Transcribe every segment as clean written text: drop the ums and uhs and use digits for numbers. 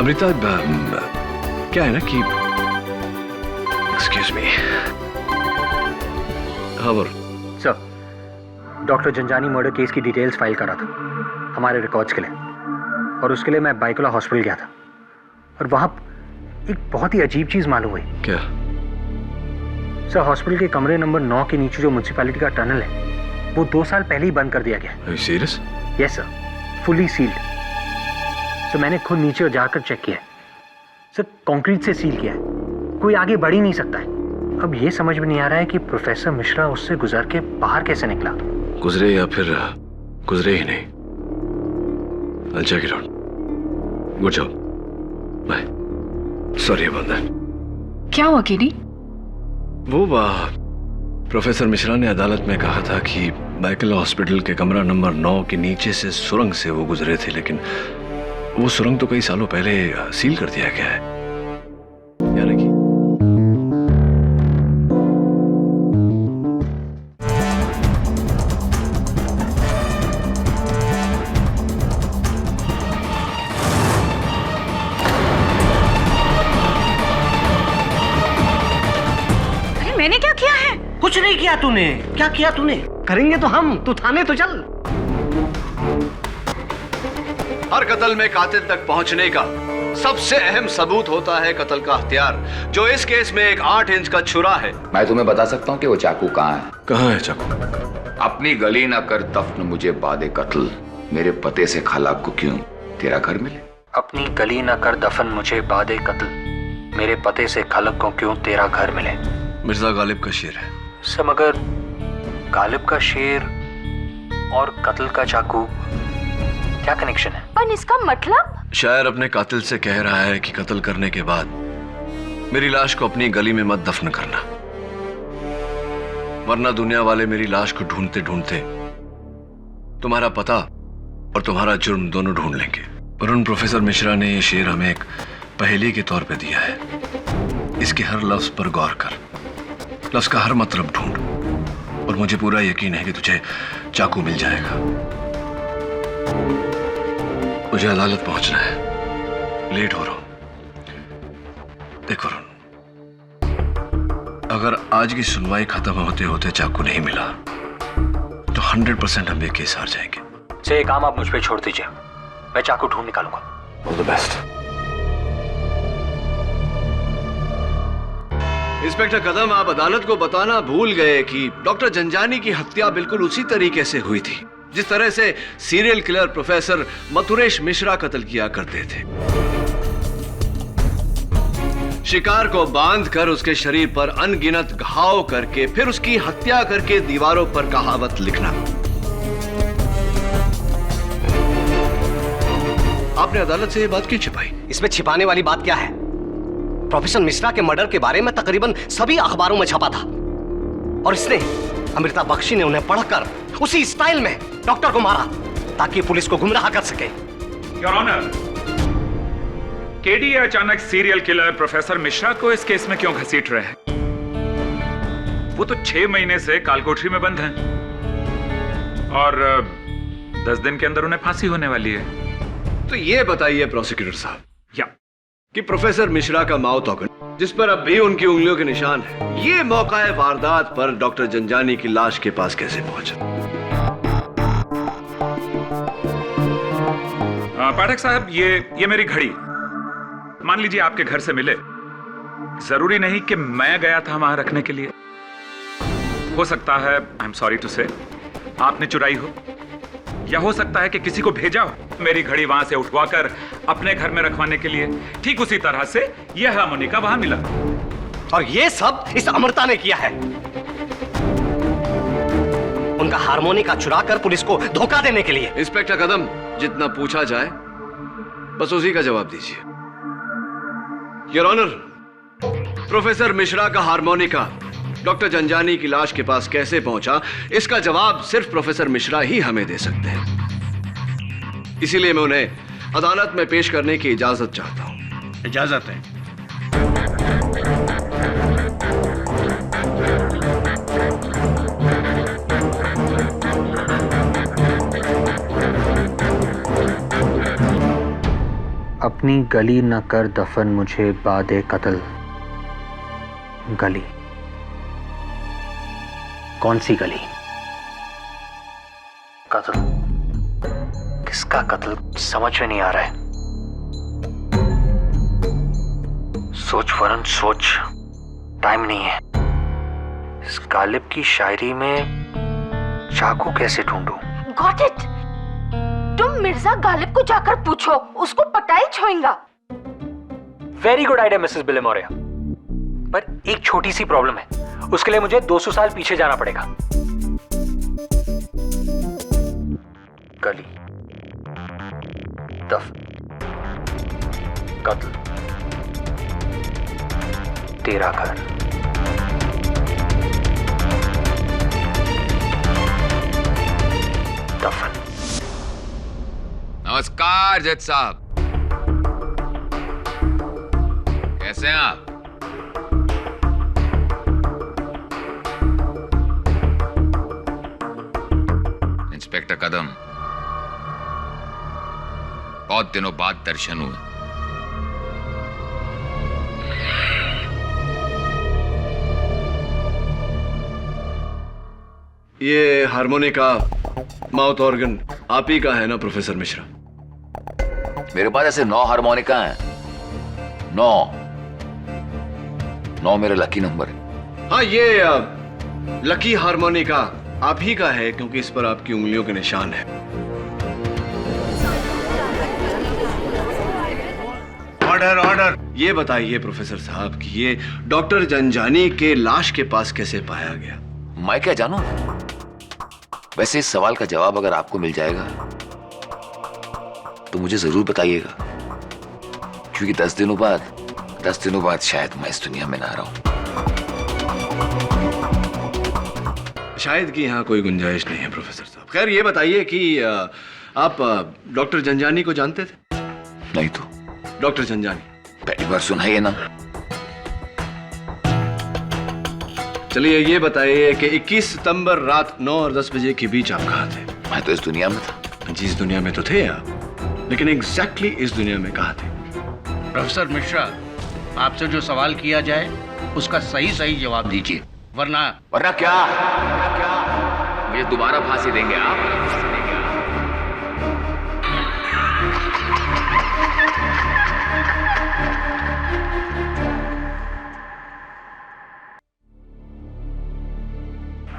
अमृता, क्या है ना कि एक्सक्यूज मी। हाँ बोल। Sir, doctor Zanjani murder case की डिटेल्स फाइल करा था हमारे रिकॉर्ड्स के लिए, और उसके लिए मैं बाइकोला हॉस्पिटल गया था, और वहां एक बहुत ही अजीब चीज मालूम हुई। क्या? सर, हॉस्पिटल के कमरे नंबर 9 के नीचे जो म्युनिसिपैलिटी का टनल है वो 2 साल पहले ही बंद कर दिया गया। Are you serious? Yes sir, fully sealed. Sir, मैंने खुद नीचे जाकर चेक किया है सर, कंक्रीट से सील किया है, कोई आगे बढ़ ही नहीं सकता है। अब ये समझ में नहीं आ रहा है कि प्रोफेसर मिश्रा उससे गुजर के बाहर कैसे निकला। गुजरे या फिर गुजरे ही नहीं। I'll check it out. Good job. Bye. Sorry about that. क्या हुआ केडी? वो प्रोफेसर मिश्रा ने अदालत में कहा था कि बाइकला हॉस्पिटल के कमरा नंबर 9 के नीचे से सुरंग से वो गुजरे थे, लेकिन वो सुरंग तो कई सालों पहले सील कर दिया गया है। यानी कि मैंने क्या किया है? कुछ नहीं किया तूने। क्या किया तूने? करेंगे तो हम, तू थाने तो चल। हर कत्ल में कातिल तक पहुंचने का सबसे अहम सबूत होता है कत्ल का हथियार, जो इस केस में एक 8 इंच का छुरा है। मैं तुम्हें बता सकता हूँ कि वो चाकू कहाँ है। कहाँ है चाकू? अपनी गली न कर दफन मुझे बादे कत्ल, मेरे पते से खालाब को क्यों तेरा घर मिले। अपनी गली न कर दफन मुझे बादे कत्ल, मेरे पते से खलक को क्यों तेरा घर मिले। मिर्जा गालिब का शेर है। सब मगर गालिब का शेर और कत्ल का चाकू क्या कनेक्शन है? पर इसका मतलब? शायर अपने कातिल से कह रहा है कि कत्ल करने के बाद मेरी लाश को अपनी गली में मत दफन करना, वरना दुनिया वाले मेरी लाश को ढूंढते ढूंढते तुम्हारा पता और तुम्हारा जुर्म दोनों ढूंढ लेंगे। पर उन प्रोफेसर मिश्रा ने ये शेर हमें एक पहेली के तौर पे दिया है। इसके हर लफ्ज पर गौर कर, लफ्ज का हर मतलब ढूंढ, और मुझे पूरा यकीन है कि तुझे चाकू मिल जाएगा। मुझे अदालत पहुंचना है, लेट हो रहा हूं। देखो वरुण, अगर आज की सुनवाई खत्म होते होते चाकू नहीं मिला तो 100% हम ये केस हार जाएंगे। से ये काम आप मुझ पे छोड़ दीजिए, मैं चाकू ढूंढ निकालूंगा। All the best. इंस्पेक्टर कदम, आप अदालत को बताना भूल गए कि डॉक्टर जंजानी की हत्या बिल्कुल उसी तरीके से हुई थी जिस तरह से serial killer professor Mathuresh Mishra कत्ल किया करते थे। शिकार को बांधकर उसके शरीर पर अनगिनत घाव करके फिर उसकी हत्या करके दीवारों पर कहावत लिखना। आपने अदालत से यह बात क्यों छिपाई? इसमें छिपाने वाली बात क्या है? प्रोफेसर मिश्रा के मर्डर के बारे में तकरीबन सभी अखबारों में छपा था, और इसने अमृता बख्शी ने उन्हें पढ़कर उसी स्टाइल में डॉक्टर को मारा ताकि पुलिस को गुमराह कर सके। योर ऑनर, केडी अचानक सीरियल किलर प्रोफेसर मिश्रा को इस केस में क्यों घसीट रहे हैं? वो तो 6 महीने से कालकोठरी में बंद हैं और 10 दिन के अंदर उन्हें फांसी होने वाली है। तो ये बताइए प्रोसिक्यूटर साहब या कि प्रोफेसर मिश्रा का माउथ ऑर्गन, जिस पर अब भी उनकी उंगलियों के निशान है, ये मौका वारदात पर डॉक्टर जंजानी की लाश के पास कैसे पहुंचा? पाठक साहब, ये मेरी घड़ी मान लीजिए आपके घर से मिले। जरूरी नहीं कि मैं गया था वहां रखने के लिए। हो सकता है, आई एम सॉरी टू से, आपने चुराई हो, या हो सकता है कि किसी को भेजा हो मेरी घड़ी वहां से उठवाकर अपने घर में रखवाने के लिए। ठीक उसी तरह से यह हार्मोनिका वहां मिला, और ये सब इस अमृता ने किया है। उनका हार्मोनिका चुराकर पुलिस को धोखा देने के लिए। इंस्पेक्टर कदम, जितना पूछा जाए बस उसी का जवाब दीजिए। योर ऑनर, प्रोफेसर मिश्रा का हार्मोनिका डॉक्टर जंजानी की लाश के पास कैसे पहुंचा, इसका जवाब सिर्फ प्रोफेसर मिश्रा ही हमें दे सकते हैं। इसीलिए मैं उन्हें अदालत में पेश करने की इजाजत चाहता हूं। इजाजत है। अपनी गली न कर दफन मुझे बादे कत्ल। गली? कौन सी गली? कत्ल? किसका कत्ल समझ में नहीं आ रहा है। सोच वरुण सोच, टाइम नहीं है। इस गालिब की शायरी में चाकू कैसे ढूंढूं? Got it. तुम मिर्जा गालिब को जाकर पूछो, उसको पता ही छोएगा। वेरी गुड आइडिया मिसेस बिलेमोरिया, पर एक छोटी सी प्रॉब्लम है। उसके लिए मुझे 200 साल पीछे जाना पड़ेगा। गली, दफन, कत्ल, तेरा घर। दफन। नमस्कार जज साहब, कैसे हैं आप? इंस्पेक्टर कदम, बहुत दिनों बाद दर्शन हुए। ये हारमोनिका, माउथ ऑर्गन आप ही का है ना प्रोफेसर मिश्रा? मेरे पास ऐसे 9 हारमोनिका हैं। 9 मेरा लकी नंबर है। हाँ, ये लकी हारमोनिका आप ही का है क्योंकि इस पर आपकी उंगलियों के निशान है। Order order. ये बताइए प्रोफेसर साहब कि ये डॉक्टर जंजानी के लाश के पास कैसे पाया गया? मैं क्या जानूं? वैसे इस सवाल का जवाब अगर आपको मिल जाएगा तो मुझे जरूर बताइएगा, क्योंकि 10 दिनों बाद शायद मैं इस दुनिया में ना रहूं। शायद कि यहाँ कोई गुंजाइश नहीं है प्रोफेसर साहब। खैर ये बताइए कि आप डॉक्टर जंजानी को जानते थे? नहीं तो। डॉक्टर जंजानी पहली बार सुना है ना। चलिए ये बताइए कि 21 सितंबर रात 9 और 10 बजे के बीच आप कहाँ थे? मैं तो इस दुनिया में था। जी, इस दुनिया में तो थे आप, लेकिन एग्जैक्टली इस दुनिया में कहाँ थे? प्रोफेसर मिश्रा, आपसे जो सवाल किया जाए उसका सही जवाब दीजिए, वरना क्या मुझे दोबारा फांसी देंगे आप?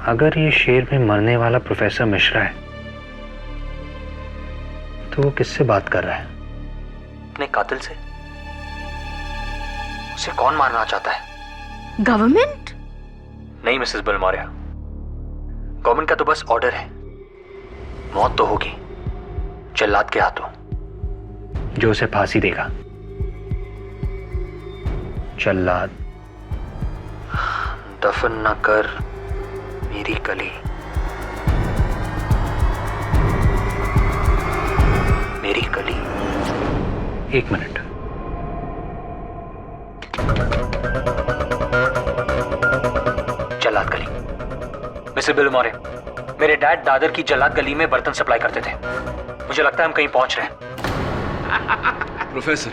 अगर ये शेर में मरने वाला प्रोफेसर मिश्रा है तो वो किससे बात कर रहा है? अपने कातिल से? उसे कौन मारना चाहता है? गवर्नमेंट? नहीं मिसेस बिलमोरिया, गवर्नमेंट का तो बस ऑर्डर है। मौत तो होगी जल्लाद के हाथों, जो उसे फांसी देगा। जल्लाद, दफन न कर मेरी गली, मेरी गली। 1 मिनट। जल्लाद गली। मिस्टर बिलमोरे, मेरे डैड दादर की जल्लाद गली में बर्तन सप्लाई करते थे। मुझे लगता है हम कहीं पहुंच रहे हैं। प्रोफेसर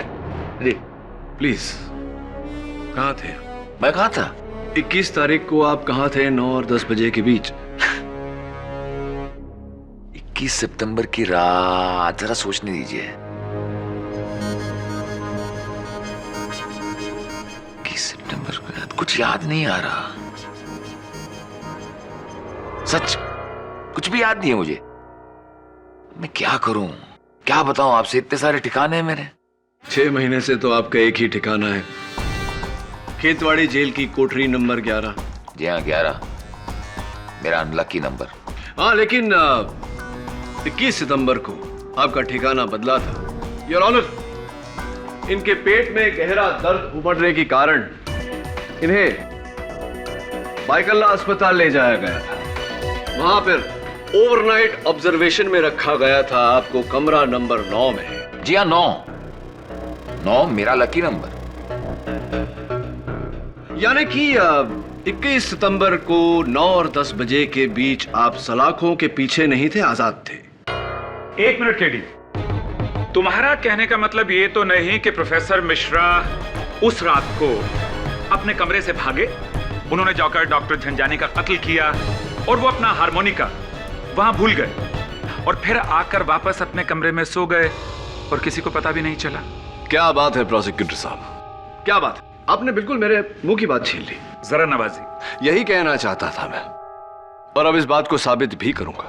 जी प्लीज, कहाँ थे? मैं कहाँ था? 21 तारीख को आप कहाँ थे 9 और 10 बजे के बीच? 21 सितंबर की रात, जरा सोचने दीजिए। 21 सितंबर की रात, कुछ याद नहीं आ रहा। सच कुछ भी याद नहीं है मुझे। मैं क्या करूं, क्या बताऊं आपसे? इतने सारे ठिकाने हैं मेरे। 6 महीने से तो आपका एक ही ठिकाना है, खेतवाड़ी जेल की कोठरी नंबर 11। जी हाँ, 11 मेरा अनलकी नंबर। हाँ, लेकिन 21 सितंबर को आपका ठिकाना बदला था। योर ऑनर, इनके पेट में गहरा दर्द उमड़ने के कारण इन्हें बाइकल्ला अस्पताल ले जाया गया था। वहां पर ओवरनाइट ऑब्जर्वेशन में रखा गया था आपको कमरा नंबर 9 में। जी हाँ, 9 मेरा लकी नंबर। यानी कि 21 सितंबर को 9 और 10 बजे के बीच आप सलाखों के पीछे नहीं थे, आजाद थे। 1 मिनट केडी, तुम्हारा कहने का मतलब ये तो नहीं कि प्रोफेसर मिश्रा उस रात को अपने कमरे से भागे, उन्होंने जाकर डॉक्टर झंझानी का कत्ल किया और वो अपना हारमोनिका वहां भूल गए और फिर आकर वापस अपने कमरे में सो गए और किसी को पता भी नहीं चला? क्या बात है प्रोसिक्यूटर साहब, क्या बात? आपने बिल्कुल मेरे मुंह की बात छीन ली। जरा नवाजी, यही कहना चाहता था मैं, और अब इस बात को साबित भी करूंगा।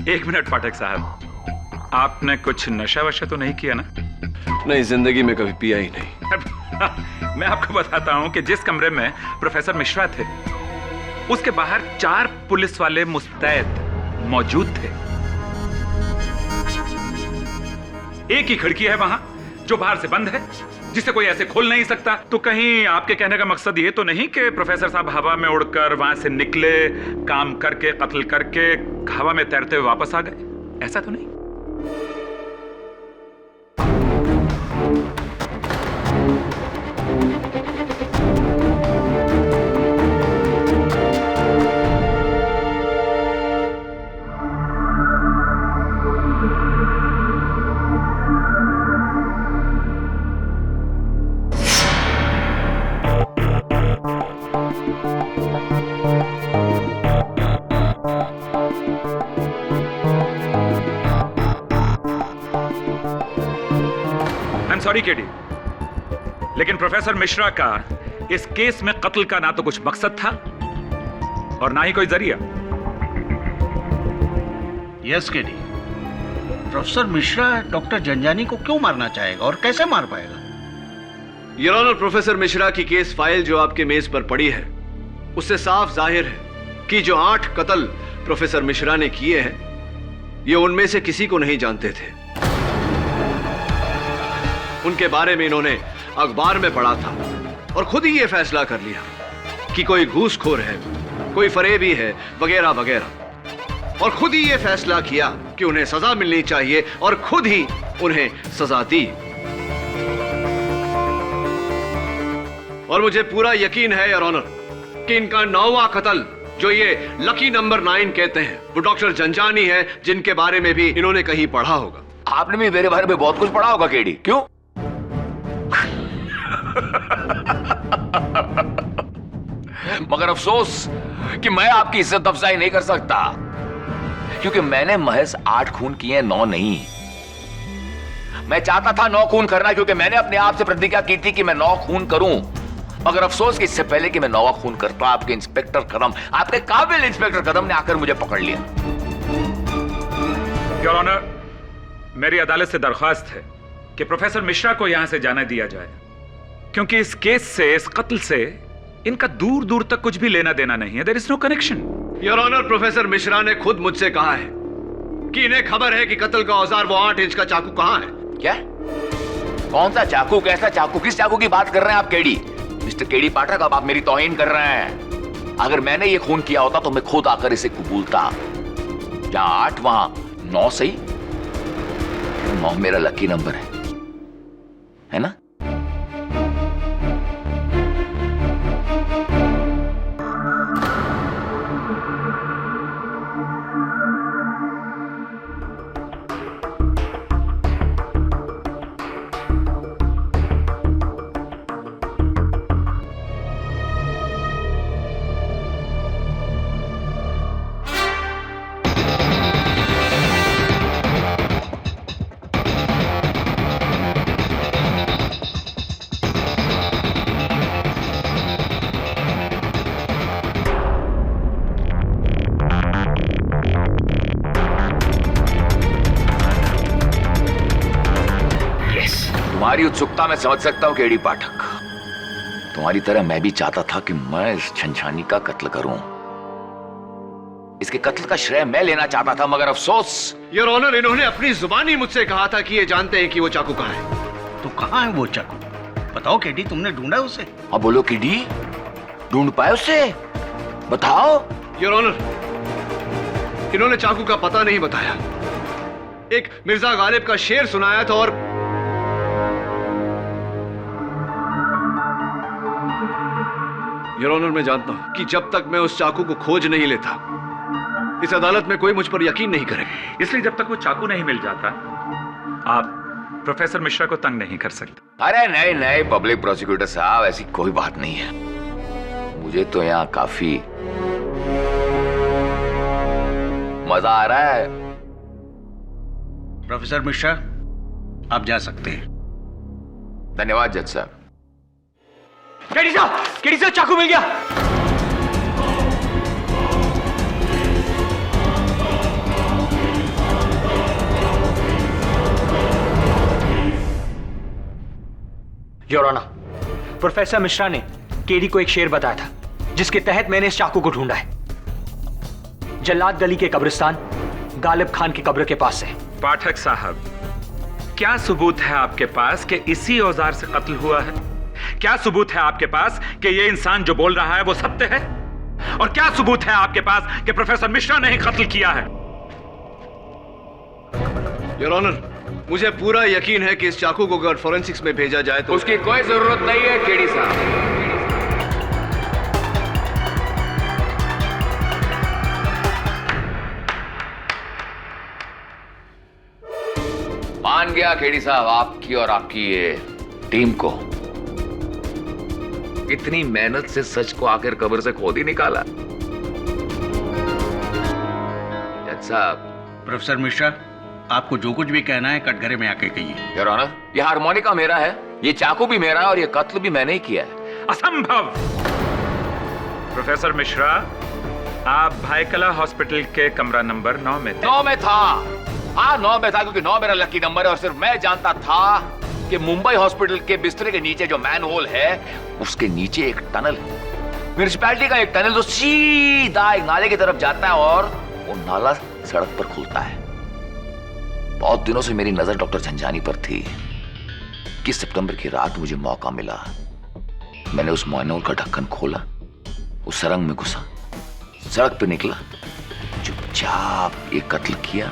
एक मिनट पाठक साहब, आपने कुछ नशा वशा तो नहीं किया ना? नहीं, जिंदगी में कभी पिया ही नहीं। मैं आपको बताता हूं कि जिस कमरे में प्रोफेसर मिश्रा थे उसके बाहर 4 पुलिस वाले मुस्तैद मौजूद थे। एक ही खिड़की है वहां जो बाहर से बंद है, जिसे कोई ऐसे खोल नहीं सकता। तो कहीं आपके कहने का मकसद ये तो नहीं कि प्रोफेसर साहब हवा में उड़कर वहां से निकले, काम करके, कत्ल करके हवा में तैरते हुए वापस आ गए? ऐसा तो नहीं? सॉरी केडी, लेकिन प्रोफेसर मिश्रा का इस केस में कत्ल का ना तो कुछ मकसद था और ना ही कोई जरिया। Yes KD, professor Mishra doctor Jhanjhani को क्यों मारना चाहेगा और कैसे मार पाएगा? योर ऑनर, प्रोफेसर मिश्रा की केस फाइल जो आपके मेज पर पड़ी है उससे साफ जाहिर है कि जो 8 कत्ल प्रोफेसर मिश्रा ने किए हैं ये उनमें से किसी को नहीं जानते थे। उनके बारे में इन्होंने अखबार में पढ़ा था और खुद ही ये फैसला कर लिया कि कोई घूसखोर है, कोई फरेबी है, वगैरह वगैरह, और खुद ही ये फैसला किया कि उन्हें सजा मिलनी चाहिए और खुद ही उन्हें सजा दी। और मुझे पूरा यकीन है योर ऑनर कि इनका 9वां कत्ल जो ये लकी नंबर 9 कहते हैं वो डॉक्टर झंझानी है, जिनके बारे में भी इन्होंने कहीं पढ़ा होगा। आपने भी मेरे बारे में बहुत कुछ पढ़ा होगा केडी, क्यों? मगर अफसोस कि मैं आपकी इज्जत अफजाई नहीं कर सकता, क्योंकि मैंने महज 8 खून किए, 9 नहीं। मैं चाहता था 9 खून करना, क्योंकि मैंने अपने आप से प्रतिज्ञा की थी कि मैं 9 खून करूं। मगर अफसोस कि इससे पहले कि मैं 9वां खून करता, आपके इंस्पेक्टर कदम, आपके काबिल इंस्पेक्टर कदम ने आकर मुझे पकड़ लिया। योर ऑनर, मेरी अदालत से दरख्वास्त है कि प्रोफेसर मिश्रा को यहां से जाने दिया जाए, क्योंकि इस केस से, इस कत्ल से इनका दूर दूर तक कुछ भी लेना देना नहीं है। There is no connection. Your honour, professor Mishra ने खुद मुझसे कहा है कि इन्हें खबर है कि कत्ल का औजार वो 8 इंच का चाकू कहां है। क्या? कौन सा चाकू? कैसा चाकू? किस चाकू की बात कर रहे हैं आप केडी? मिस्टर केडी पाठक, अब आप मेरी तौहीन कर रहे हैं। अगर मैंने ये खून किया होता तो मैं खुद आकर इसे कबूलता। जहां 8 वहां 9 सही। 9 मेरा लकी नंबर है ना? तुम्हारी उत्सुकता मैं समझ सकता हूं केडी पाठक। तुम्हारी तरह मैं भी चाहता था कि मैं इस झंझानी का कत्ल करूं। इसके कत्ल का श्रेय मैं लेना चाहता था, मगर अफसोस। योर ऑनर, इन्होंने अपनी जुबानी मुझसे कहा था कि ये जानते हैं कि वो चाकू कहां है। तो कहां है वो चाकू? बताओ केडी, तुमने ढूंढा उसे? अब बोलो केडी, ढूंढ पाए उसे? बताओ। योर ऑनर, इन्होंने चाकू का पता नहीं बताया। एक मिर्जा गालिब का शेर सुनाया था और योर ऑनर, मैं जानता हूं कि जब तक मैं उस चाकू को खोज नहीं लेता इस अदालत में कोई मुझ पर यकीन नहीं करेगा। इसलिए जब तक वो चाकू नहीं मिल जाता, आप प्रोफेसर मिश्रा को तंग नहीं कर सकते। अरे नहीं नहीं पब्लिक प्रोसिक्यूटर साहब, ऐसी कोई बात नहीं है। मुझे तो यहाँ काफी मजा आ रहा है। प्रोफेसर मिश्रा, आप जा सकते हैं। धन्यवाद जज साहब। केडी साहब चाकू मिल गया। योर ऑनर, प्रोफेसर मिश्रा ने केडी को एक शेर बताया था, जिसके तहत मैंने इस चाकू को ढूंढा है। जल्लाद गली के कब्रिस्तान गालिब खान की कब्र के पास से। पाठक साहब, क्या सबूत है आपके पास कि इसी औजार से कत्ल हुआ है? क्या सबूत है आपके पास कि यह इंसान जो बोल रहा है वो सत्य है? और क्या सबूत है आपके पास कि प्रोफेसर मिश्रा ने ही कत्ल किया है? योर ऑनर, मुझे पूरा यकीन है कि इस चाकू को अगर फोरेंसिक्स में भेजा जाए तो उसकी कोई जरूरत नहीं है केडी साहब। मान गया केडी साहब आपकी और आपकी ये टीम को। इतनी मेहनत से सच को आखिर कब्र से खोद ही निकाला। जज साहब। प्रोफेसर मिश्रा, आपको जो कुछ भी कहना है कटघरे में आके कहिए। योर ऑनर, ये हारमोनिका मेरा है, ये चाकू भी मेरा है और ये कत्ल भी मैंने ही किया है। असंभव। प्रोफेसर मिश्रा, आप भाईकला हॉस्पिटल के कमरा नंबर 9 में थे। 9 में था। हाँ 9 में था, क्योंकि 9 मेरा लकी नंबर है और सिर्फ मैं जानता था कि मुंबई हॉस्पिटल के बिस्तरे के नीचे जो मैन होल है उसके नीचे एक टनल है, म्युनिसिपैलिटी का एक टनल जो सीधा एक नाले की तरफ जाता है और वो नाला सड़क पर खुलता है। बहुत दिनों से मेरी नजर डॉक्टर झंझानी पर थी कि सितंबर की रात मुझे मौका मिला। मैंने उस मैनहोल का ढक्कन खोला, उस सुरंग में घुसा, सड़क पे निकला, चुपचाप एक कत्ल किया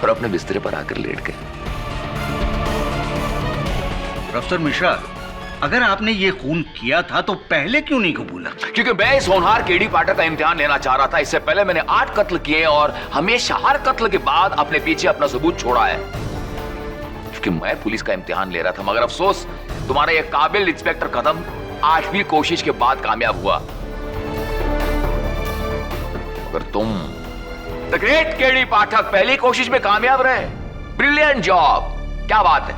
और अपने बिस्तरे पर आकर लेट गए। प्रोफेसर मिश्रा, अगर आपने ये खून किया था तो पहले क्यों नहीं कबूला? क्योंकि मैं इस होनहार केडी पाठक का इम्तिहान लेना चाह रहा था। इससे पहले मैंने 8 कत्ल किए और हमेशा हर कत्ल के बाद अपने पीछे अपना सबूत छोड़ा है, क्योंकि मैं पुलिस का इम्तिहान ले रहा था। मगर अफसोस, तुम्हारा ये काबिल इंस्पेक्टर कदम 8वीं कोशिश के बाद कामयाब हुआ। मगर तुम द ग्रेट केडी पाठक पहली कोशिश में कामयाब रहे। Brilliant job. क्या बात है,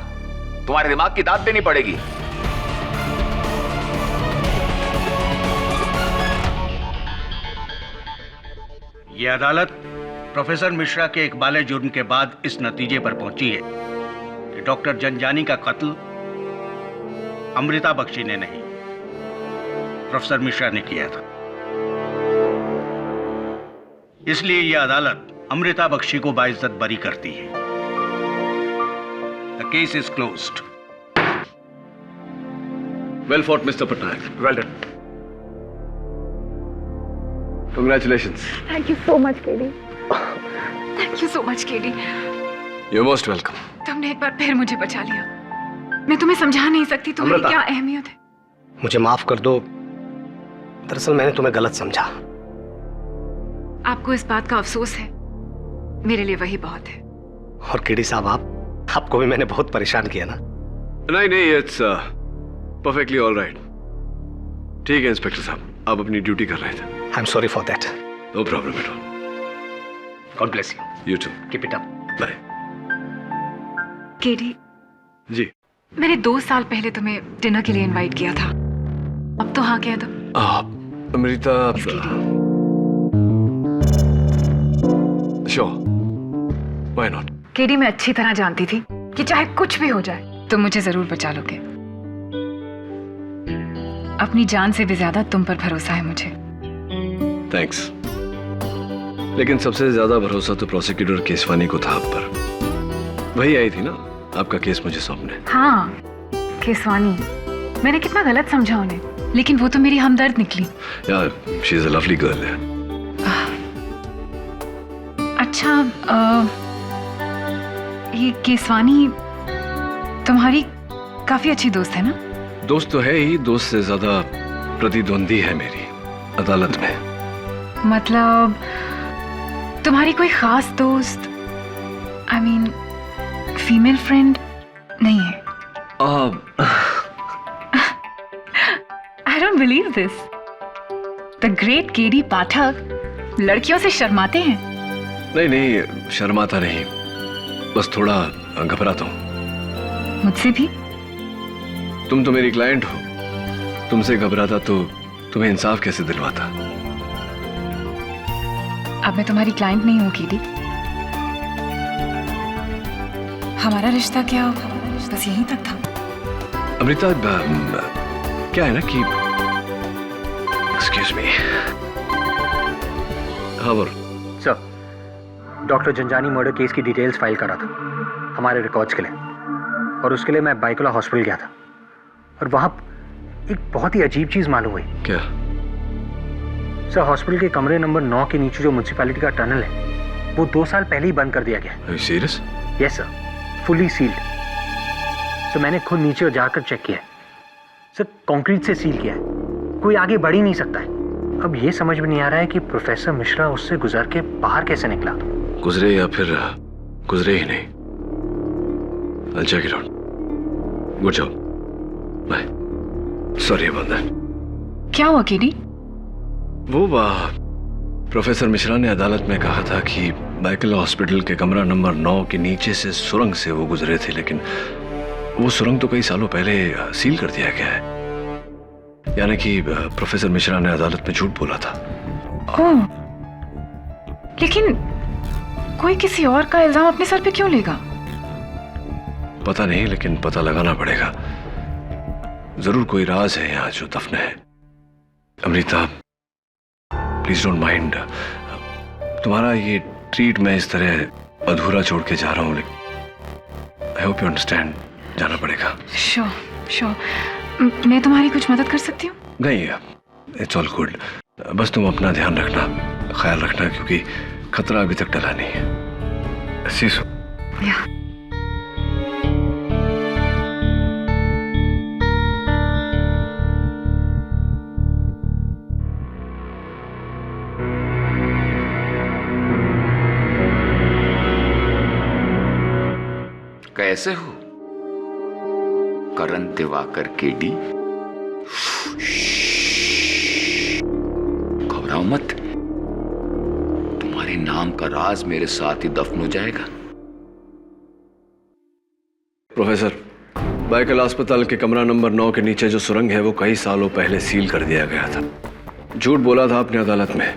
तुम्हारे दिमाग की दाद देनी पड़ेगी। यह अदालत प्रोफेसर मिश्रा के इकबाल जुर्म के बाद इस नतीजे पर पहुंची है कि डॉक्टर जंजानी का कत्ल अमृता बख्शी ने नहीं, प्रोफेसर मिश्रा ने किया था। इसलिए यह अदालत अमृता बख्शी को बाइज्जत बरी करती है। The case is closed. Well fought mister Patnaik. Well done. Congratulations. Thank you so much KD. Thank you so much KD. You're most welcome. तुमने एक बार फिर मुझे बचा लिया। मैं तुम्हें समझा नहीं सकती तुम्हारी अमृता, क्या अहमियत है। मुझे माफ कर दो, दरअसल मैंने तुम्हें गलत समझा। आपको इस बात का अफसोस है, मेरे लिए वही बहुत है। और केडी साहब, आपको भी मैंने बहुत परेशान किया ना? नहीं, इट्स परफेक्टली ऑल राइट। ठीक है इंस्पेक्टर साहब, आप अपनी ड्यूटी कर रहे थे। I am sorry for that. No problem at all. God bless you. You too. Keep it up. Bye. KD, ji. मैंने 2 साल पहले तुम्हें डिनर के लिए इनवाइट किया था, अब तो हाँ कह दो। Amrita, sure, why not. KD, मैं अच्छी तरह जानती थी कि चाहे कुछ भी हो जाए तुम मुझे जरूर बचा लोगे। अपनी जान से भी ज्यादा तुम पर भरोसा है मुझे। थैंक्स। लेकिन सबसे ज्यादा भरोसा तो प्रोसिक्यूटर केसवानी को था आप पर। वही आई थी ना आपका केस मुझे सौंपने। हाँ, केसवानी। मैंने कितना गलत समझा उन्हें, लेकिन वो तो मेरी हमदर्द निकली। यार, she is a lovely girl है। अच्छा, ये केसवानी तुम्हारी काफी अच्छी दोस्त है ना? दोस्त तो है ही, दोस्त से ज्यादा प्रतिद्वंदी है मेरी अदालत में। मतलब तुम्हारी कोई खास दोस्त, आई मीन फीमेल फ्रेंड नहीं है? I don't believe this. The great KD Pathak लड़कियों से शर्माते हैं? नहीं नहीं, शर्माता नहीं, बस थोड़ा घबराता हूं। मुझसे भी? तुम तो मेरी क्लाइंट हो, तुमसे घबराता तो तुम्हें इंसाफ कैसे दिलवाता? अब मैं तुम्हारी क्लाइंट नहीं हूँ केडी। हमारा रिश्ता क्या बस यहीं तक था। अमृता, क्या है ना कि एक्सक्यूज मी। हाँ बोल। Sir, doctor Zanjani murder case की डिटेल्स फाइल करा था हमारे रिकॉर्ड्स के लिए, और उसके लिए मैं बाइकोला हॉस्पिटल गया था, और वहां एक बहुत ही अजीब चीज मालूम हुई। क्या? सर, हॉस्पिटल के कमरे नंबर 9 के नीचे जो म्युनिसिपैलिटी का टनल है वो 2 साल पहले ही बंद कर दिया गया। Are you serious? Yes sir, fully sealed. Sir, मैंने खुद नीचे जाकर चेक किया है। सर, कंक्रीट से सील किया है, कोई आगे बढ़ ही नहीं सकता है। अब ये समझ में नहीं आ रहा है कि प्रोफेसर मिश्रा उससे गुजर के बाहर कैसे निकला। गुजरे या फिर गुजरे ही नहीं। I'll check it out. Good job. Bye. Sorry about that. क्या हुआ केडी? वो प्रोफेसर मिश्रा ने अदालत में कहा था कि बाइकला हॉस्पिटल के कमरा नंबर 9 के नीचे से सुरंग से वो गुजरे थे, लेकिन वो सुरंग तो कई सालों पहले सील कर दिया गया है। यानी कि प्रोफेसर मिश्रा ने अदालत में झूठ बोला था। ओह, लेकिन कोई किसी और का इल्जाम अपने सर पे क्यों लेगा? पता नहीं, लेकिन पता लगाना पड़ेगा। जरूर कोई राज है यहाँ जो दफन है। अमृता, प्लीज डोंट माइंड, तुम्हारा ये ट्रीट मैं इस तरह अधूरा छोड़ के जा रहा हूँ, लेकिन आई होप यू अंडरस्टैंड, जाना पड़ेगा। श्योर, मैं तुम्हारी कुछ मदद कर सकती हूँ? नहीं, इट्स ऑल गुड। बस तुम अपना ध्यान रखना, ख्याल रखना, क्योंकि खतरा अभी तक टला नहीं है। सीसो। या। कैसे हो करण दिवाकर केडी? घबराओ मत, तुम्हारे नाम का राज मेरे साथ ही दफन हो जाएगा। प्रोफेसर, बाइकल अस्पताल के कमरा नंबर 9 के नीचे जो सुरंग है वो कई सालों पहले सील कर दिया गया था। झूठ बोला था आपने अदालत में।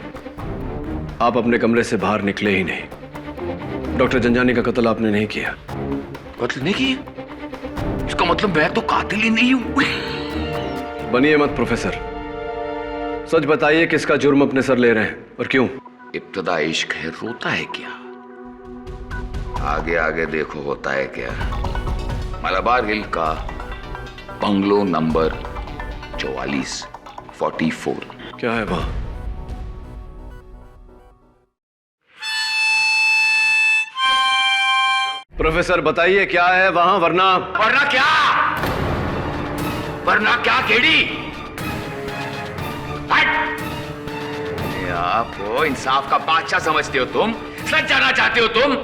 आप अपने कमरे से बाहर निकले ही नहीं। डॉक्टर जंजानी का कत्ल आपने नहीं किया। कत्ल नहीं किया? इसका मतलब मैं तो कातिल ही नहीं हूं। बनिए मत प्रोफेसर, सच बताइए किसका जुर्म अपने सर ले रहे हैं और क्यों? इब्तदा इश्क है, रोता है क्या? आगे आगे देखो होता है क्या। मलाबार हिल का बंगलो नंबर 44। क्या है वहां? प्रोफेसर बताइए क्या है वहां, वरना क्या केडी? आपको इंसाफ का बादशाह समझते हो तुम? सच जाना चाहते हो तुम?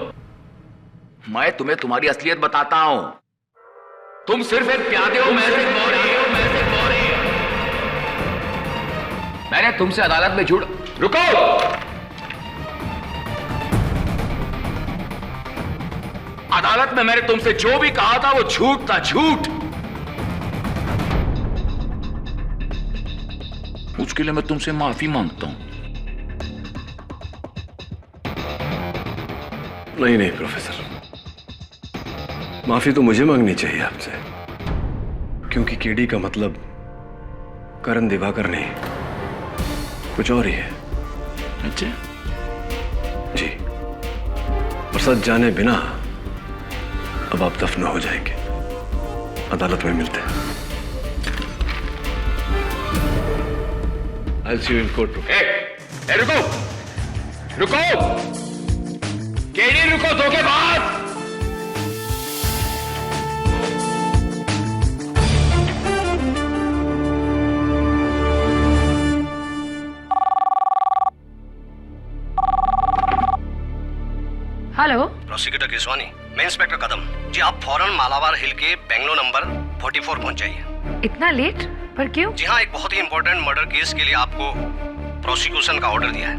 मैं तुम्हें तुम्हारी असलियत बताता हूं। तुम सिर्फ एक प्यादे हो, मैं सिर्फ मौरी। मैंने तुमसे अदालत में झूठ। रुको! अदालत में मैंने तुमसे जो भी कहा था वो झूठ था, झूठ। उसके लिए मैं तुमसे माफी मांगता हूं। नहीं प्रोफेसर, माफी तो मुझे मांगनी चाहिए आपसे, क्योंकि केडी का मतलब करण दिवाकर नहीं, कुछ और ही है। अच्छा जी, और सच जाने बिना अब आप दफन हो जाएंगे। अदालत में मिलते हैं। I'll see you in court. रुको केडी, रुको, धोखेबाज! प्रोसिक्यूटर केसवानी, मैं इंस्पेक्टर कदम। जी आप फौरन मालाबार हिल के बेंगलो नंबर 44 पहुंच जाइए। इतना लेट? पर क्यों? जी हाँ, एक बहुत ही इंपॉर्टेंट मर्डर केस के लिए आपको प्रोसिक्यूशन का ऑर्डर दिया है।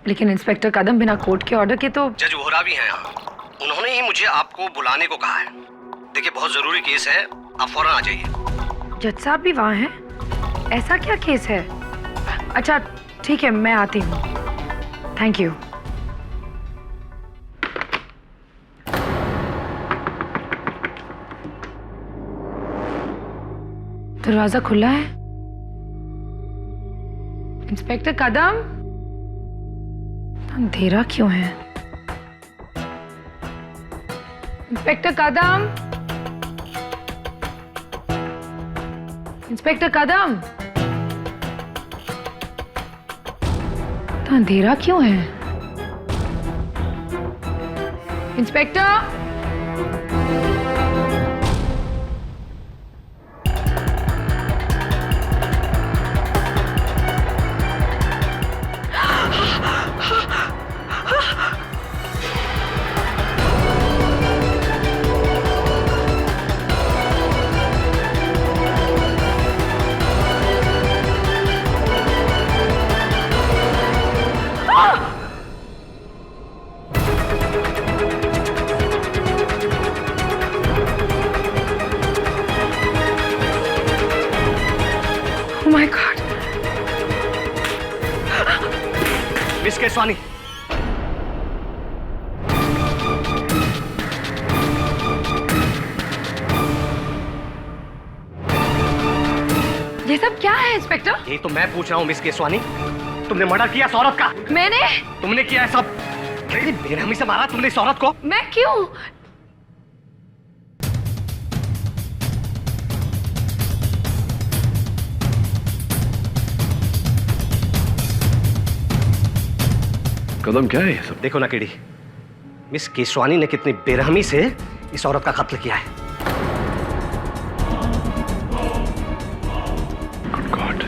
लेकिन इंस्पेक्टर कदम, बिना कोर्ट के ऑर्डर के तो। जज वोहरा भी हैं यहाँ, उन्होंने ही मुझे आपको बुलाने को कहा है। देखिए बहुत जरूरी केस है, आप फौरन आ जाइए। जज साहब भी वहाँ हैं? ऐसा क्या केस है? अच्छा ठीक है, मैं आती हूँ। Thank you. दरवाजा खुला है। इंस्पेक्टर कदम, अंधेरा क्यों है? इंस्पेक्टर कदम, इंस्पेक्टर कदम, तो अंधेरा क्यों है? Inspector, oh my God. Miss Keswani, ये सब क्या है इंस्पेक्टर? यही तो मैं पूछ रहा हूँ मिस केसवानी, तुमने मर्डर किया इस औरत का? मैंने? तुमने किया है सब? बेरहमी से मारा तुमने इस औरत को? मैं क्यों? कदम क्या है ये सब? देखो ना केडी, मिस केसवानी ने कितनी बेरहमी से इस औरत का कत्ल किया है। God.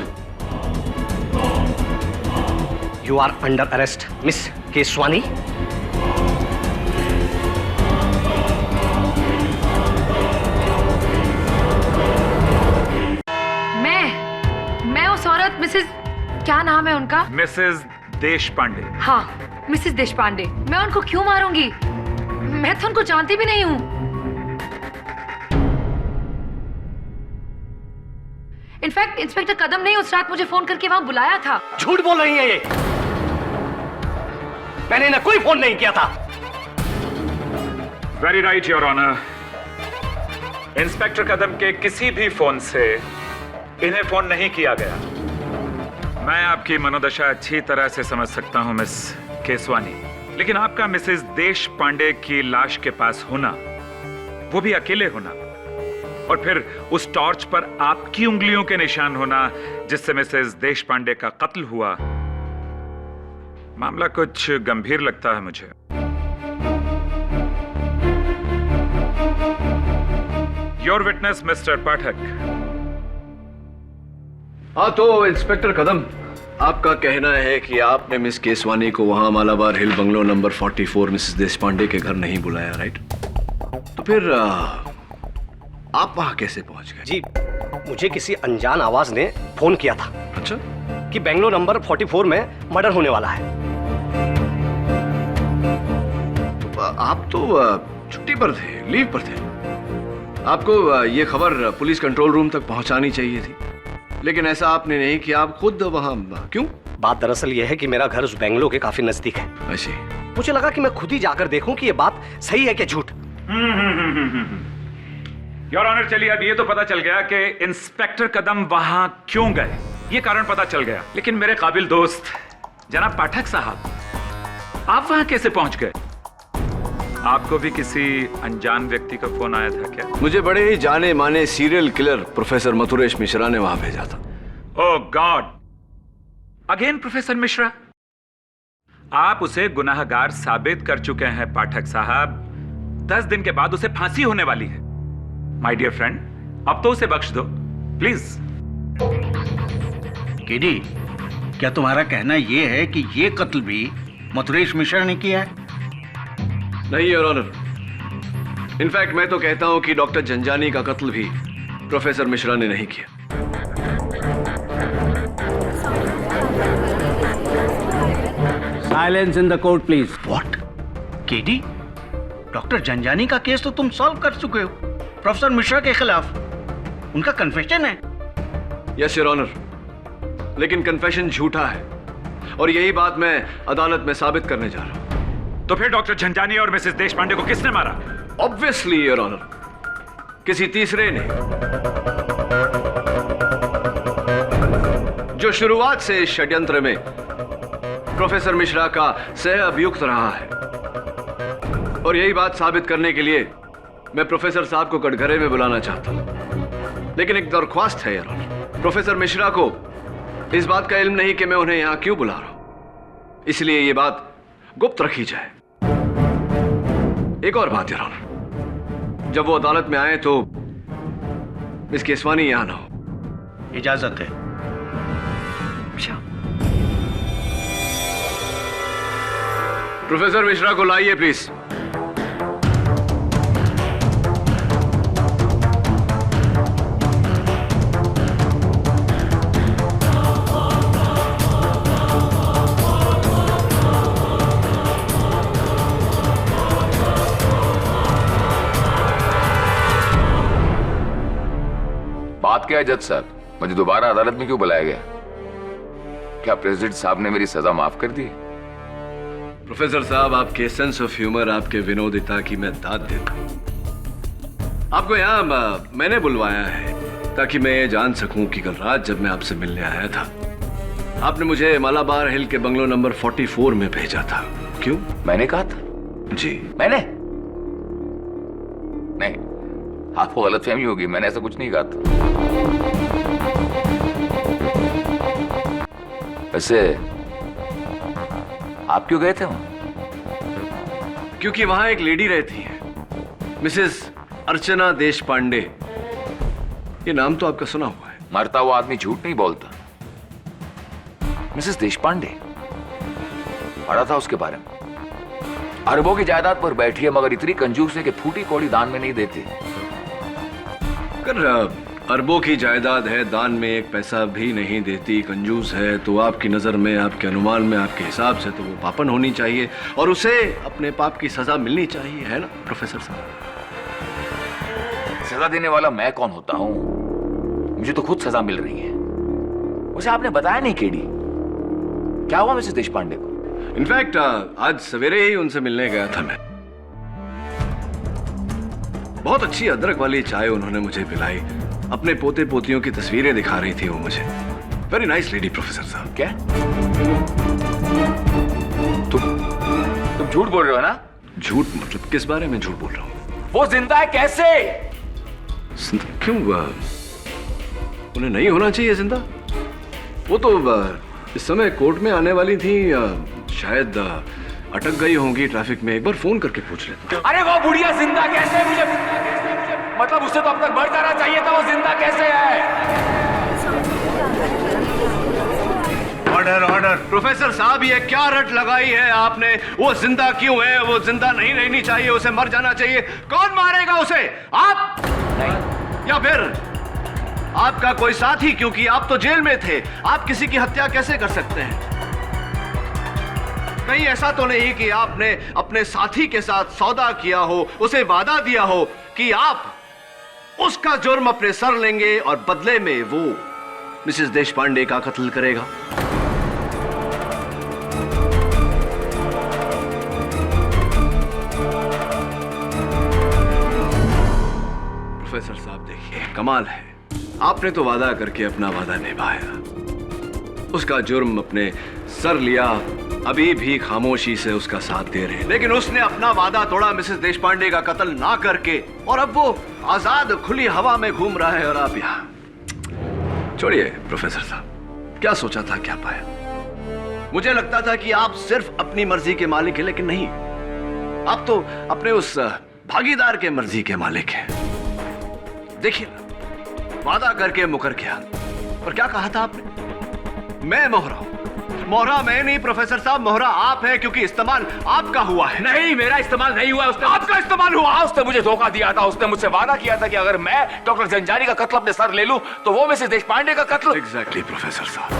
You are under arrest miss Keswani. मैं उस औरत मिसेस, क्या नाम है उनका? मिसेस देश पांडे। हाँ, मिसेस देशपांडे। मैं उनको क्यों मारूंगी? मैं तो उनको जानती भी नहीं हूँ। इनफैक्ट इंस्पेक्टर कदम ने उस रात मुझे फोन करके वहां बुलाया था। झूठ बोल रही है ये, मैंने इन्हें कोई फोन नहीं किया था। Very right your honour. Inspector Kadam के किसी भी फोन से इन्हें फोन नहीं किया गया। मैं आपकी मनोदशा अच्छी तरह से समझ सकता हूं मिस केसवानी, लेकिन आपका मिसेस देश पांडे की लाश के पास होना, वो भी अकेले होना, और फिर उस टॉर्च पर आपकी उंगलियों के निशान होना जिससे मिसेस देश पांडे का कत्ल हुआ, मामला कुछ गंभीर लगता है मुझे। योर विटनेस मिस्टर पाठक। हाँ तो इंस्पेक्टर कदम, आपका कहना है कि आपने मिस केसवानी को वहां मालाबार हिल बंगलो नंबर 44 मिसेस देशपांडे के घर नहीं बुलाया, राइट? तो फिर आप वहां कैसे पहुंच गए? जी मुझे किसी अनजान आवाज ने फोन किया था। अच्छा, कि बेंगलो नंबर 44 में मर्डर होने वाला है। तो आप तो छुट्टी पर थे, लीव पर थे। आपको ये खबर पुलिस कंट्रोल रूम तक पहुंचानी चाहिए थी, लेकिन ऐसा आपने नहीं किया। आप खुद वहां क्यों? बात दरअसल यह है कि मेरा घर उस बेंगलो के काफी नजदीक है। ऐसे मुझे लगा कि मैं खुद ही जाकर देखूं कि ये बात सही है कि झूठ। योर ऑनर, चलिए अब ये तो पता चल गया कि इंस्पेक्टर कदम वहां क्यों गए, ये कारण पता चल गया। लेकिन मेरे काबिल दोस्त जनाब पाठक साहब, आप वहां कैसे पहुंच गए? आपको भी किसी अनजान व्यक्ति का फोन आया था क्या? मुझे बड़े ही जाने माने serial killer professor Mathuresh Mishra ने वहां भेजा था। ओह गॉड, अगेन प्रोफेसर मिश्रा? आप उसे गुनाहगार साबित कर चुके हैं पाठक साहब। 10 दिन के बाद उसे फांसी होने वाली है। माय डियर फ्रेंड, अब तो उसे बख्श दो प्लीज। केडी, क्या तुम्हारा कहना यह है कि यह कत्ल भी मथुरेश मिश्रा ने किया है? नहीं योर ऑनर। इनफैक्ट मैं तो कहता हूं कि डॉक्टर जंजानी का कत्ल भी प्रोफेसर मिश्रा ने नहीं किया। Silence in the court please. What? KD, doctor Janjani का केस तो तुम सॉल्व कर चुके हो प्रोफेसर मिश्रा के खिलाफ। उनका कन्फेशन है। यस योर ऑनर, लेकिन कन्फेशन झूठा है और यही बात मैं अदालत में साबित करने जा रहा हूं। तो फिर डॉक्टर झंझानी और मिसेस देशपांडे को किसने मारा? ऑब्वियसली योर ऑनर, किसी तीसरे ने, जो शुरुआत से इस षड्यंत्र में प्रोफेसर मिश्रा का सह अभियुक्त रहा है। और यही बात साबित करने के लिए मैं प्रोफेसर साहब को कटघरे में बुलाना चाहता हूं। लेकिन एक दरख्वास्त है यार, प्रोफेसर मिश्रा को इस बात का इल्म नहीं कि मैं उन्हें यहां क्यों बुला रहा हूं, इसलिए यह बात गुप्त रखी जाए। एक और बात यार, जब वो अदालत में आए तो मिस केसवानी यहां ना हो। इजाजत है। प्रोफेसर मिश्रा को लाइए प्लीज। बात क्या है जज साहब, मुझे दोबारा अदालत में क्यों बुलाया गया? क्या प्रेसिडेंट साहब ने मेरी सजा माफ कर दी? प्रोफेसर साहब, आपके सेंस ऑफ ह्यूमर, आपके विनोदिता की मैं दाद देता हूं। आपको यहां मैंने बुलवाया है ताकि मैं ये जान सकूं कि कल रात जब मैं आपसे मिलने आया था, आपने मुझे मालाबार हिल के बंगलो नंबर 44 में भेजा था। क्यों? मैंने कहा था? जी मैंने नहीं, आपको गलतफहमी होगी, मैंने ऐसा कुछ नहीं कहा था। वैसे आप क्यों गए थे वहां? क्योंकि वहां एक लेडी रहती है, मिसेस अर्चना देशपांडे। ये नाम तो आपका सुना हुआ है। मरता हुआ आदमी झूठ नहीं बोलता। मिसेस देशपांडे पढ़ा था उसके बारे में, अरबों की जायदाद पर बैठी है, मगर इतनी कंजूस है कि फूटी कौड़ी दान में नहीं देती। अगर अरबों की जायदाद है, दान में एक पैसा भी नहीं देती, कंजूस है, तो आपकी नजर में, आपके अनुमान में, आपके हिसाब से तो वो पापन होनी चाहिए और उसे अपने पाप की सजा मिलनी चाहिए, है ना प्रोफेसर साहब? सजा देने वाला मैं कौन होता हूं? मुझे तो खुद सजा मिल रही है। उसे आपने बताया नहीं केडी, क्या हुआ मिसेस देशपांडे को? इनफैक्ट आज सवेरे ही उनसे मिलने गया था मैं। बहुत अच्छी अदरक वाली चाय उन्होंने मुझे पिलाई, अपने पोते पोतियों की तस्वीरें दिखा रही थी वो मुझे। वेरी नाइस लेडी प्रोफेसर साहब। क्या तुम झूठ बोल रहे हो ना? झूठ मतलब किस बारे में झूठ बोल रहा हूँ? वो जिंदा है कैसे? क्यों? उन्हें नहीं होना चाहिए जिंदा? वो तो इस समय कोर्ट में आने वाली थी, शायद अटक गई होंगी ट्रैफिक में। एक बार फोन करके पूछ लेते। अरे वो बुढ़िया जिंदा कैसे? मुझे मतलब उससे तो अब तक मर जाना चाहिए था, वो जिंदा कैसे है? Order order. प्रोफेसर साहब, ये क्या रट लगाई है आपने? वो जिंदा क्यों है? वो जिंदा नहीं रहनी चाहिए, उसे मर जाना चाहिए। कौन मारेगा उसे? आप? नहीं। या फिर आपका कोई साथी? क्योंकि आप तो जेल में थे, आप किसी की हत्या कैसे कर सकते हैं? कहीं ऐसा तो नहीं कि आपने अपने साथी के साथ सौदा किया हो, उसे वादा दिया हो कि आप उसका जुर्म अपने सर लेंगे और बदले में वो मिसेस देशपांडे का कत्ल करेगा? प्रोफेसर साहब देखिए, कमाल है, आपने तो वादा करके अपना वादा निभाया, उसका जुर्म अपने सर लिया, अभी भी खामोशी से उसका साथ दे रहे हैं। लेकिन उसने अपना वादा तोड़ा मिसेस देशपांडे का कत्ल ना करके, और अब वो आजाद खुली हवा में घूम रहा है और आप यहां। छोड़िए प्रोफेसर साहब, क्या सोचा था क्या पाया? मुझे लगता था कि आप सिर्फ अपनी मर्जी के मालिक हैं, लेकिन नहीं, आप तो अपने उस भागीदार के मर्जी के मालिक हैं। देखिए, वादा करके मुकर गया, और क्या कहा था आपने? मैं मोहरा हूं, मोहरा मैं नहीं प्रोफेसर साहब, मोहरा आप हैं, क्योंकि इस्तेमाल आपका हुआ है। नहीं, मेरा इस्तेमाल नहीं हुआ, उसने आपका इस्तेमाल हुआ। उसने मुझे धोखा दिया था। उसने मुझसे वादा किया था कि अगर मैं डॉक्टर जंजानी का कत्ल अपने सर ले लूं तो वो मिसेस देशपांडे का कत्ल। एग्जैक्टली प्रोफेसर साहब,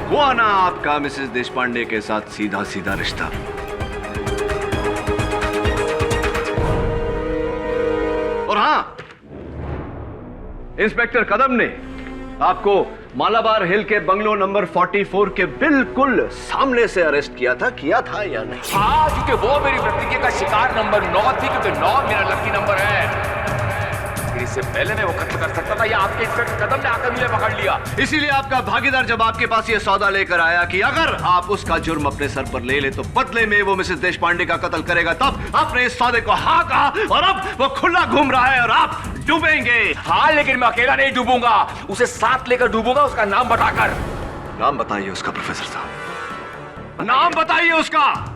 हुआ ना आपका मिसेस देशपांडे के साथ सीधा सीधा रिश्ता। और हाँ, इंस्पेक्टर कदम ने आपको मालाबार हिल के बंगलो नंबर 44 के बिल्कुल सामने से अरेस्ट किया था या नहीं? हाँ, क्योंकि वो मेरी प्रतिज्ञा का शिकार नंबर 9 थी, क्योंकि 9 मेरा लकी नंबर है। इससे पहले मैं वो कत्ल कर सकता था या आपके इंस्पेक्टर कदम ने आकर मुझे पकड़ लिया। इसीलिए आपका भागीदार जब आपके पास ये सौदा लेकर आया कि अगर आप उसका जुर्म अपने सर पर ले ले तो बदले में वो मिसेस देशपांडे का कत्ल करेगा, तब आपने इस सौदे को हाँ कहा और अब वो खुला घूम रहा है और आप डूबेंगे। हाँ, लेकिन मैं अकेला नहीं डूबूंगा, उसे साथ लेकर डूबूंगा, उसका नाम बताकर। नाम बताइए उसका प्रोफेसर साहब, नाम बताइए उसका।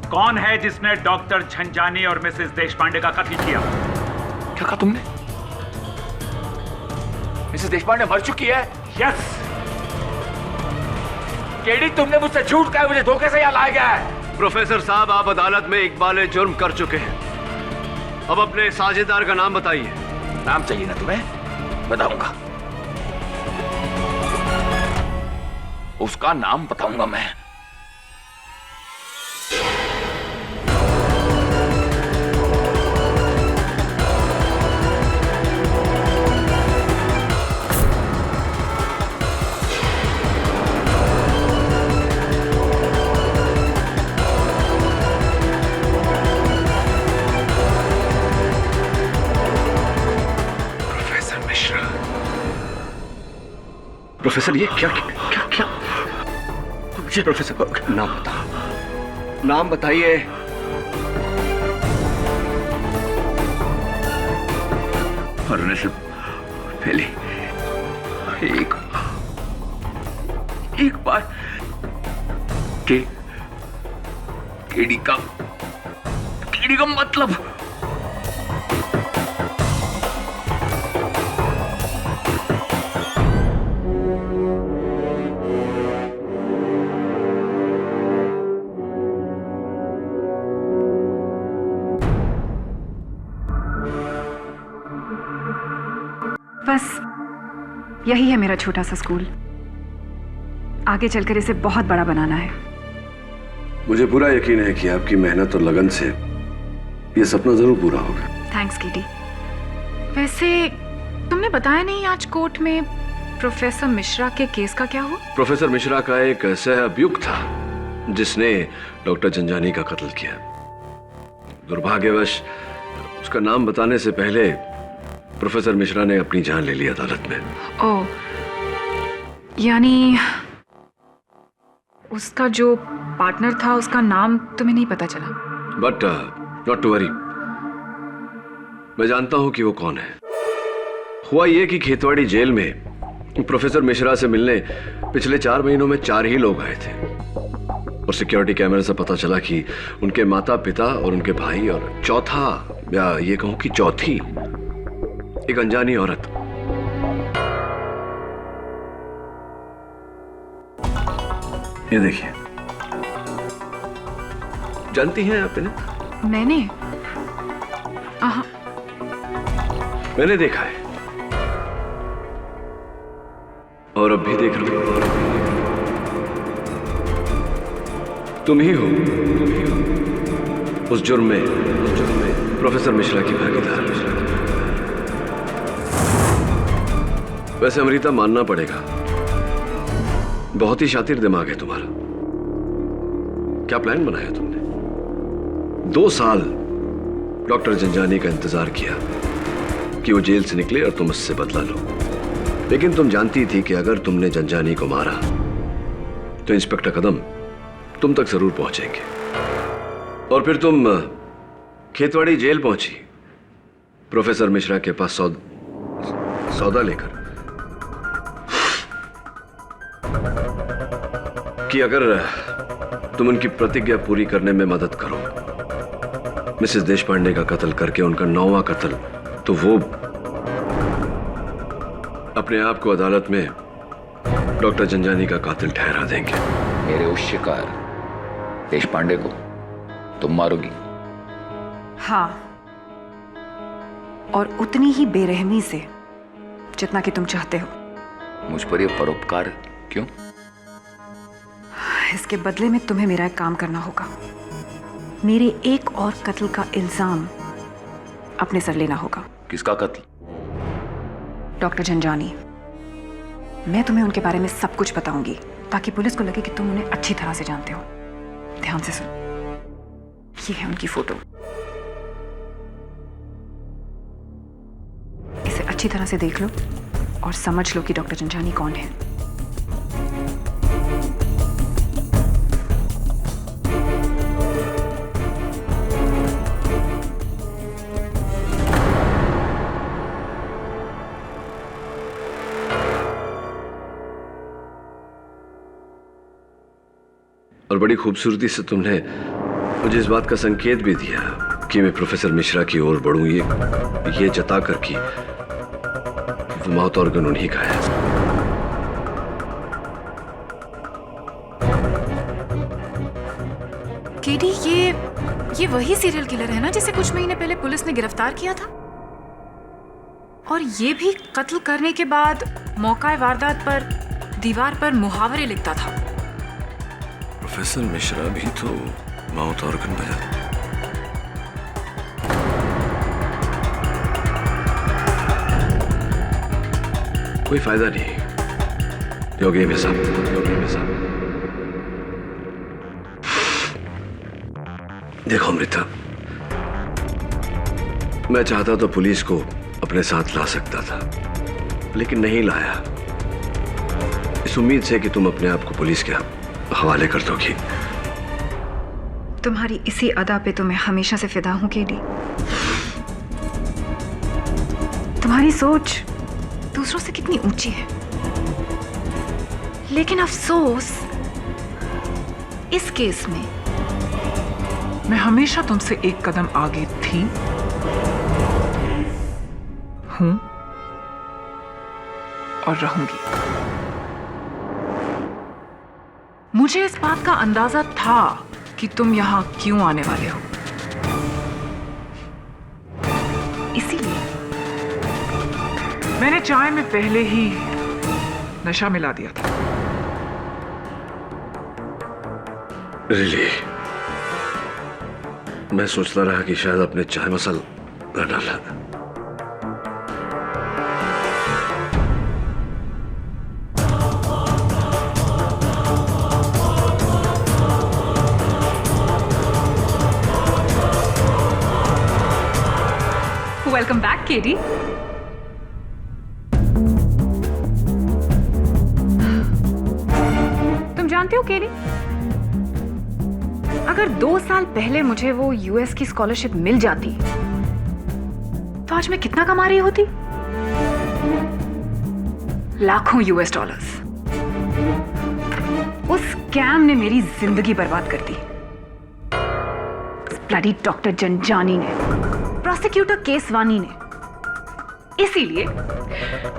कौन है जिसने डॉक्टर झंझानी और मिसेस देशपांडे का कत्ल किया? क्या कहा तुमने? मिसेस देशपांडे मर चुकी है? यस। केडी, तुमने मुझसे झूठ कहा, मुझे धोखे से यहाँ लाया गया है। प्रोफेसर साहब, आप अदालत में इकबाल जुर्म कर चुके हैं। अब अपने साझेदार का नाम बताइए। नाम चाहिए ना तुम्हें? बताऊंगा, उसका नाम बताऊंगा मैं। प्रोफेसर, ये क्या क्या क्या ये प्रोफेसर, नाम बताओ, नाम बताइए। मरने से पहले एक बार केडी का मतलब। बस यही है मेरा छोटा सा स्कूल। आगे चलकर इसे बहुत बड़ा बनाना है। मुझे पूरा यकीन है कि आपकी मेहनत और लगन से ये सपना जरूर पूरा होगा। Thanks KD. वैसे तुमने बताया नहीं आज कोर्ट में प्रोफेसर मिश्रा के केस का क्या हुआ? प्रोफेसर मिश्रा का एक सह अभियुक्त था जिसने डॉक्टर झंझानी का कत्ल किया। दुर्भाग्यवश उसका नाम बताने से पहले प्रोफेसर मिश्रा ने अपनी जान ले ली अदालत में। ओह, यानी उसका जो पार्टनर था उसका नाम तुम्हें नहीं पता चला? बट नॉट टू वरी, मैं जानता हूं कि वो कौन है। हुआ ये कि खेतवाड़ी जेल में प्रोफेसर मिश्रा से मिलने पिछले 4 महीनों में 4 ही लोग आए थे और सिक्योरिटी कैमरे से पता चला कि उनके माता पिता और उनके भाई और चौथा या ये कहूं कि चौथी एक अनजानी औरत। ये देखिए, जानती हैं आप इन्हें? मैंने देखा है और अब भी देख रहा हूं। तुम ही हो उस जुर्म में प्रोफेसर मिश्रा की भागीदार। वैसे अमृता, मानना पड़ेगा, बहुत ही शातिर दिमाग है तुम्हारा। क्या प्लान बनाया तुमने? 2 साल डॉक्टर झंझानी का इंतजार किया कि वो जेल से निकले और तुम उससे बदला लो। लेकिन तुम जानती थी कि अगर तुमने झंझानी को मारा तो इंस्पेक्टर कदम तुम तक जरूर पहुंचेंगे। और फिर तुम खेतवाड़ी जेल पहुंची प्रोफेसर मिश्रा के पास सौदा लेकर कि अगर तुम उनकी प्रतिज्ञा पूरी करने में मदद करो, मिसेस देशपांडे का कत्ल करके उनका 9वां कत्ल, तो वो अपने आप को अदालत में डॉक्टर जंजानी का कातिल ठहरा देंगे। मेरे उस शिकार देश पांडे को तुम मारोगी? हाँ, और उतनी ही बेरहमी से जितना कि तुम चाहते हो। मुझ पर यह परोपकार क्यों? इसके बदले में तुम्हें मेरा एक काम करना होगा। मेरे एक और कत्ल का इल्जाम अपने सर लेना होगा। किसका कत्ल? डॉक्टर जंजानी। मैं तुम्हें उनके बारे में सब कुछ बताऊंगी ताकि पुलिस को लगे कि तुम उन्हें अच्छी तरह से जानते हो। ध्यान से सुन, ये है उनकी फोटो। इसे अच्छी तरह से देख लो और समझ लो कि डॉक्टर जंजानी कौन है। और बड़ी खूबसूरती से तुमने मुझे इस बात का संकेत भी दिया कि मैं प्रोफेसर मिश्रा की ओर बढ़ूं, ये जता कर कि वो माउथ ऑर्गन उन्हीं का है। केडी, ये वही सीरियल किलर है ना जिसे कुछ महीने पहले पुलिस ने गिरफ्तार किया था? और ये भी कत्ल करने के बाद मौका वारदात पर दीवार पर मुहावरे लिखता था। प्रोफेसर मिश्रा भी तो माउथ ऑर्गन बजा। कोई फायदा नहीं। योगी साहब, देखो अमृता, मैं चाहता तो पुलिस को अपने साथ ला सकता था, लेकिन नहीं लाया, इस उम्मीद से कि तुम अपने आप को पुलिस के हवाले कर दोगी। तुम्हारी इसी अदा पे तो मैं हमेशा से फिदा हूं केडी। तुम्हारी सोच दूसरों से कितनी ऊंची है, लेकिन अफसोस इस केस में मैं हमेशा तुमसे एक कदम आगे थी, हूं और रहूंगी। मुझे इस बात का अंदाजा था कि तुम यहां क्यों आने वाले हो, इसीलिए मैंने चाय में पहले ही नशा मिला दिया था। रियली? मैं सोचता रहा कि शायद अपने चाय मसाला न डाला। Welcome back KD. तुम जानते हो केडी, अगर 2 साल पहले मुझे वो यूएस की स्कॉलरशिप मिल जाती तो आज मैं कितना कमा रही होती? लाखों US डॉलर्स। उस स्कैम ने मेरी जिंदगी बर्बाद कर दी। ब्लडी डॉक्टर जंजानी ने, प्रोसिक्यूटर केसवानी ने। इसीलिए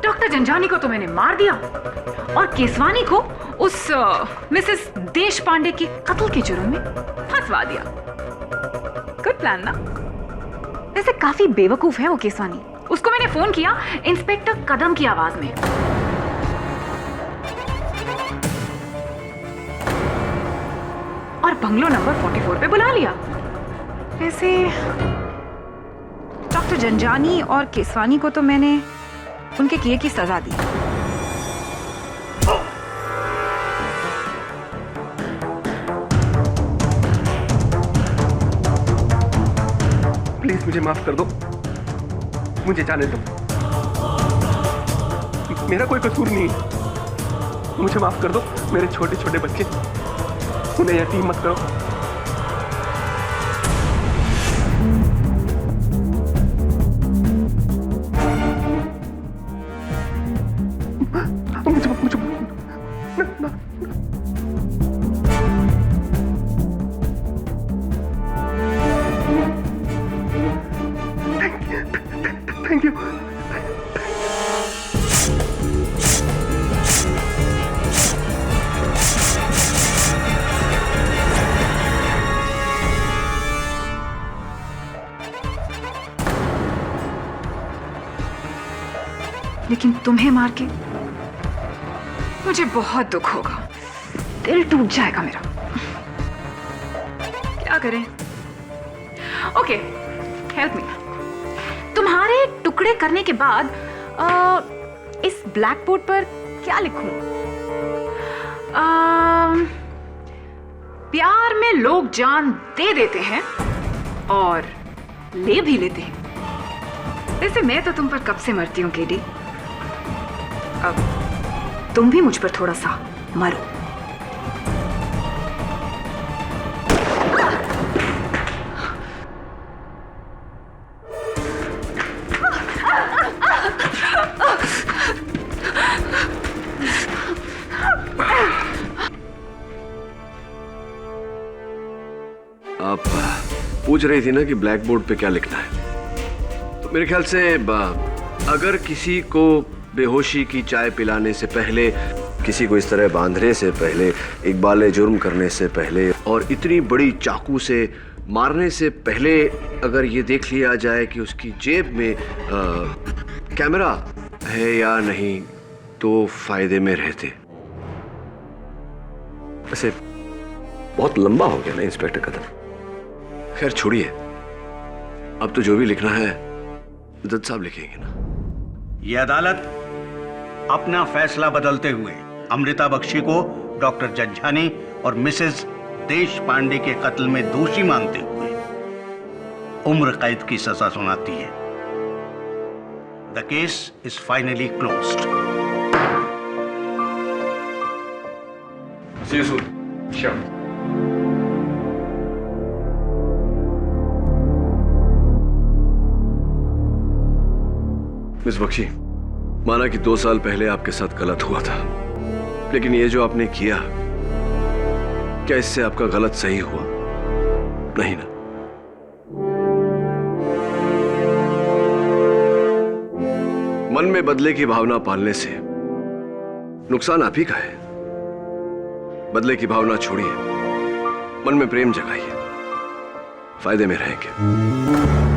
डॉक्टर जंजानी को तो मैंने मार दिया और केसवानी को उस मिसेस देश पांडे के कत्ल के जुर्म में फंसवा दिया। गुड प्लान ना? वैसे काफी बेवकूफ है वो केसवानी। उसको मैंने फोन किया इंस्पेक्टर कदम की आवाज में। और बंगलो नंबर 44 पे बुला लिया। वैसे डॉक्टर जंजानी और केसवानी को तो मैंने उनके किए की सजा दी। प्लीज मुझे माफ कर दो, मुझे जाने दो, मेरा कोई कसूर नहीं है। मुझे माफ कर दो। मेरे छोटे छोटे बच्चे, उन्हें यतीम मत करो। Thank you. लेकिन तुम्हें मार के मुझे बहुत दुख होगा, दिल टूट जाएगा मेरा। क्या करें? Okay, help me. तुम्हारे टुकड़े करने के बाद इस ब्लैक बोर्ड पर क्या लिखूं? प्यार में लोग जान दे देते हैं और ले भी लेते हैं। वैसे मैं तो तुम पर कब से मरती हूं केडी, अब तुम भी मुझ पर थोड़ा सा मरो। आप पूछ रही थी ना कि ब्लैक बोर्ड पे क्या लिखना है, तो मेरे ख्याल से अगर किसी को बेहोशी की चाय पिलाने से पहले, किसी को इस तरह बांधने से पहले, इकबाल जुर्म करने से पहले और इतनी बड़ी चाकू से मारने से पहले अगर ये देख लिया जाए कि उसकी जेब में कैमरा है या नहीं, तो फायदे में रहते। वैसे बहुत लंबा हो गया ना इंस्पेक्टर कदम। खैर छोड़िए, अब तो जो भी लिखना है जज साहब लिखेंगे ना। ये अदालत अपना फैसला बदलते हुए अमृता बख्शी को डॉक्टर जंझानी और मिसेस देश पांडे के कत्ल में दोषी मानते हुए उम्र कैद की सजा सुनाती है। The case is finally closed. See you soon. Sure. Miss Bakshi, माना कि 2 साल पहले आपके साथ गलत हुआ था, लेकिन ये जो आपने किया, क्या इससे आपका गलत सही हुआ? नहीं ना? मन में बदले की भावना पालने से नुकसान आप ही का है। बदले की भावना छोड़िए, मन में प्रेम जगाइए, फायदे में रहेंगे।